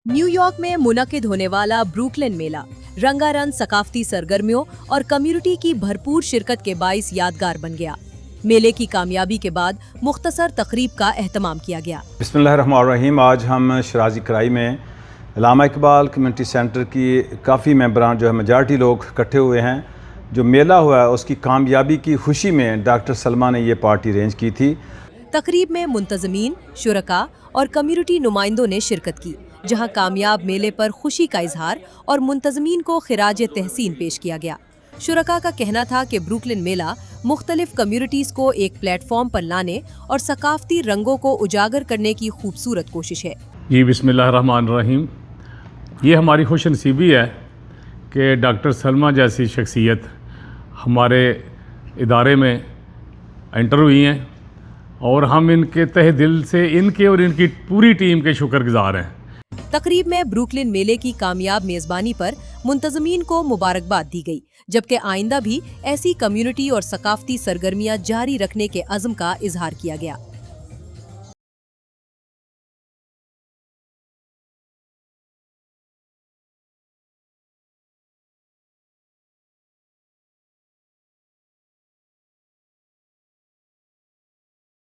New York में मुनक्किद होने वाला ब्रुकलिन मेला रंगारंग सकाफती सरगर्मियों और कम्युनिटी की भरपूर शिरकत के बाइस यादगार बन गया। मेले की कामयाबी के बाद मुख्तसर तकरीब का एहतमाम किया गया। बिस्मिल्लाहिर्रहमानिर्रहीम। आज हम शराजी कराई में अल्लामा इकबाल कम्युनिटी सेंटर की काफ़ी मेंबरान जो है मेजॉरिटी लोग इकट्ठे हुए हैं। जो मेला हुआ है उसकी कामयाबी की खुशी में डॉक्टर सलमा ने ये पार्टी अरेंज की थी। तकरीब में मुंतज़मीन, शुरका और कम्युनिटी नुमाइंदों ने शिरकत की, जहां कामयाब मेले पर खुशी का इजहार और मुंतज़मीन को खिराज तहसीन पेश किया गया। शुरका का कहना था कि ब्रुकलिन मेला मुख्तलिफ कम्युनिटीज़ को एक प्लेटफॉर्म पर लाने और सकाफती रंगों को उजागर करने की खूबसूरत कोशिश है। जी बिस्मिल्लाहिर्रहमानिर्रहीम। ये हमारी खुशनसीबी है कि डॉक्टर सलमा जैसी शख्सियत हमारे इदारे में एंटर हुई हैं और हम इनके तहे दिल से इनके और इनकी पूरी टीम के शुक्रगुजार हैं। तकरीब में ब्रुकलिन मेले की कामयाब मेजबानी पर मुंतज़मीन को मुबारकबाद दी गई, जबकि आइंदा भी ऐसी कम्युनिटी और सकाफती सरगर्मियां जारी रखने के अज़्म का इजहार किया गया।